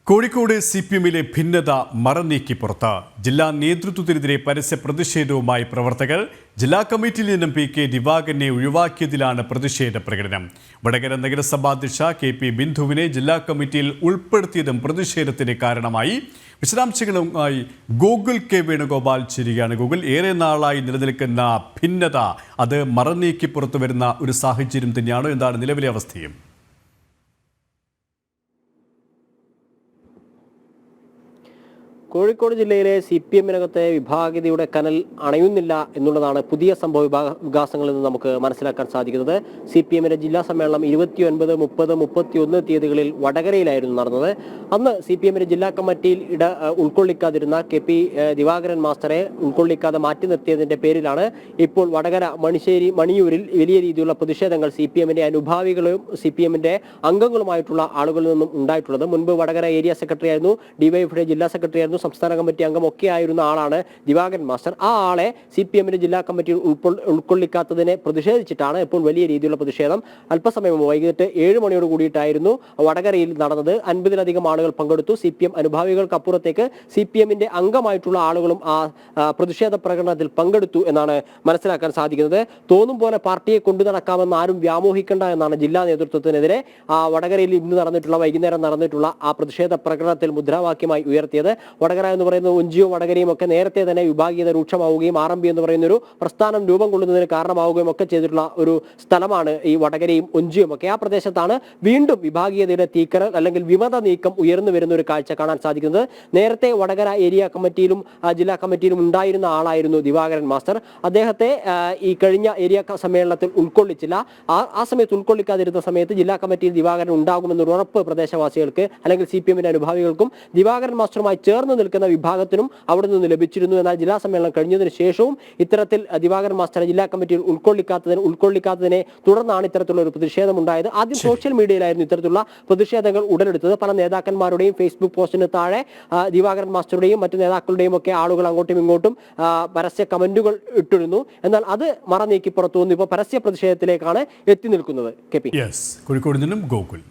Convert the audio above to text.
കോഴിക്കോട് സിപിഎമ്മിലെ ഭിന്നത മറനീക്കി പുറത്ത് ജില്ലാ നേതൃത്വത്തിനെതിരെ പരസ്യ പ്രതിഷേധവുമായി പ്രവർത്തകർ. ജില്ലാ കമ്മിറ്റിയിൽ നിന്നും പി.കെ. ദിവാകരനെ ഒഴിവാക്കിയതിലാണ് പ്രതിഷേധ പ്രകടനം. വടകര നഗരസഭാധ്യക്ഷ കെ.പി. ബിന്ദുവിനെ ജില്ലാ കമ്മിറ്റിയിൽ ഉൾപ്പെടുത്തിയതും പ്രതിഷേധത്തിന് കാരണമായി. വിശദാംശങ്ങളുമായി ഗൂഗിൾ കെ വേണുഗോപാൽ ചേരുകയാണ്. ഗൂഗിൾ, ഏറെ നാളായി നിലനിൽക്കുന്ന ഭിന്നത അത് മറനീക്കി പുറത്തു വരുന്ന ഒരു സാഹചര്യം തന്നെയാണോ? എന്താണ് നിലവിലെ അവസ്ഥയും? കോഴിക്കോട് ജില്ലയിലെ CPM-നകത്തെ വിഭാഗീയതയുടെ കനൽ അണയുന്നില്ല എന്നുള്ളതാണ് പുതിയ സംഭവ വികാസങ്ങളിൽ നിന്ന് നമുക്ക് മനസ്സിലാക്കാൻ സാധിക്കുന്നത്. CPM-ന്റെ ജില്ലാ സമ്മേളനം 29, 30, 31 തീയതികളിൽ വടകരയിലായിരുന്നു നടന്നത്. അന്ന് CPM-ന്റെ ജില്ലാ കമ്മിറ്റിയിൽ ഉൾക്കൊള്ളിക്കാതിരുന്ന കെ.പി. ദിവാകരൻ മാസ്റ്ററെ ഉൾക്കൊള്ളിക്കാതെ മാറ്റി നിർത്തിയതിന്റെ പേരിലാണ് ഇപ്പോൾ വടകര മണിയൂരിൽ വലിയ രീതിയിലുള്ള പ്രതിഷേധങ്ങൾ CPM-ന്റെ അനുഭാവികളും CPM-ന്റെ അംഗങ്ങളുമായിട്ടുള്ള ആളുകളിൽ നിന്നും ഉണ്ടായിട്ടുള്ളത്. മുൻപ് വടകര ഏരിയ സെക്രട്ടറി ആയിരുന്നു, DYFയുടെ ജില്ലാ സെക്രട്ടറി ആയിരുന്നു, സംസ്ഥാന കമ്മിറ്റി അംഗം ഒക്കെ ആയിരുന്ന ആളാണ് ദിവാകരൻ മാസ്റ്റർ. ആ ആളെ CPM-ന്റെ ജില്ലാ കമ്മിറ്റിയിൽ ഉൾക്കൊള്ളിക്കാത്തതിനെ പ്രതിഷേധിച്ചിട്ടാണ് ഇപ്പോൾ വലിയ രീതിയിലുള്ള പ്രതിഷേധം. അല്പസമയം വൈകിട്ട് 7 മണിയോട് കൂടിയിട്ടായിരുന്നു വടകരയിൽ നടന്നത്. 50-ലധികം ആളുകൾ പങ്കെടുത്തു. CPM അനുഭാവികൾക്കപ്പുറത്തേക്ക് CPM-ന്റെ അംഗമായിട്ടുള്ള ആളുകളും ആ പ്രതിഷേധ പ്രകടനത്തിൽ പങ്കെടുത്തു എന്നാണ് മനസ്സിലാക്കാൻ സാധിക്കുന്നത്. തോന്നും പോലെ പാർട്ടിയെ കൊണ്ടു നടക്കാമെന്ന് ആരും വ്യാമോഹിക്കേണ്ട എന്നാണ് ജില്ലാ നേതൃത്വത്തിനെതിരെ വടകരയിൽ വൈകുന്നേരം നടന്നിട്ടുള്ള ആ പ്രതിഷേധ പ്രകടനത്തിൽ മുദ്രാവാക്യമായി ഉയർത്തിയത്. വടകര എന്ന് പറയുന്നത് ഒഞ്ചിയും വടകരയും ഒക്കെ നേരത്തെ തന്നെ വിഭാഗീയത രൂക്ഷമാവുകയും RMB എന്ന് പറയുന്ന ഒരു പ്രസ്ഥാനം രൂപം കൊള്ളുന്നതിന് കാരണമാവുകയും ഒക്കെ ചെയ്തിട്ടുള്ള ഒരു സ്ഥലമാണ് ഈ വടകരയും ഒഞ്ചിയും ഒക്കെ. ആ പ്രദേശത്താണ് വീണ്ടും വിഭാഗീയതയുടെ തീക്കരൽ അല്ലെങ്കിൽ വിമത നീക്കം ഉയർന്നു വരുന്ന ഒരു കാഴ്ച കാണാൻ സാധിക്കുന്നത്. നേരത്തെ വടകര ഏരിയ കമ്മിറ്റിയിലും ജില്ലാ കമ്മിറ്റിയിലും ഉണ്ടായിരുന്ന ആളായിരുന്നു ദിവാകരൻ മാസ്റ്റർ. അദ്ദേഹത്തെ ഈ കഴിഞ്ഞ ഏരിയ സമ്മേളനത്തിൽ ഉൾക്കൊള്ളിച്ചില്ല. ആ സമയത്ത് ഉൾക്കൊള്ളിക്കാതിരുന്ന സമയത്ത് ജില്ലാ കമ്മിറ്റിയിൽ ദിവാകരൻ ഉണ്ടാകുമെന്നൊരു ഉറപ്പ് പ്രദേശവാസികൾക്ക് അല്ലെങ്കിൽ CPM-ന്റെ അനുഭാവികൾക്കും ദിവാകരൻ മാസ്റ്ററുമായി ചേർന്ന് നിൽക്കുന്ന വിഭാഗത്തിനും അവിടെ നിന്ന് ലഭിച്ചിരുന്നു. എന്നാൽ ജില്ലാ സമ്മേളനം കഴിഞ്ഞതിന് ശേഷവും ഇത്തരത്തിൽ ദിവാകരൻ മാസ്റ്ററെ ജില്ലാ കമ്മിറ്റിയിൽ ഉൾക്കൊള്ളിക്കാത്തതിനെ തുടർന്നാണ് ഇത്തരത്തിലുള്ള ഒരു പ്രതിഷേധം ഉണ്ടായത്. ആദ്യം സോഷ്യൽ മീഡിയയിലായിരുന്നു ഇത്തരത്തിലുള്ള പ്രതിഷേധങ്ങൾ ഉടലെടുത്തത്. പല നേതാക്കന്മാരുടെയും ഫേസ്ബുക്ക് പോസ്റ്റിന് താഴെ ദിവാകരൻ മാസ്റ്ററുടെയും മറ്റു നേതാക്കളുടെയും ഒക്കെ ആളുകൾ അങ്ങോട്ടും ഇങ്ങോട്ടും പരസ്യ കമന്റുകൾ ഇട്ടിരുന്നു. എന്നാൽ അത് മറനീക്കി പുറത്തു വന്നു ഇപ്പോൾ പരസ്യ പ്രതിഷേധത്തിലേക്കാണ് എത്തി നിൽക്കുന്നത്. കോഴിക്കോട് നിന്നും ഗോകുൽ.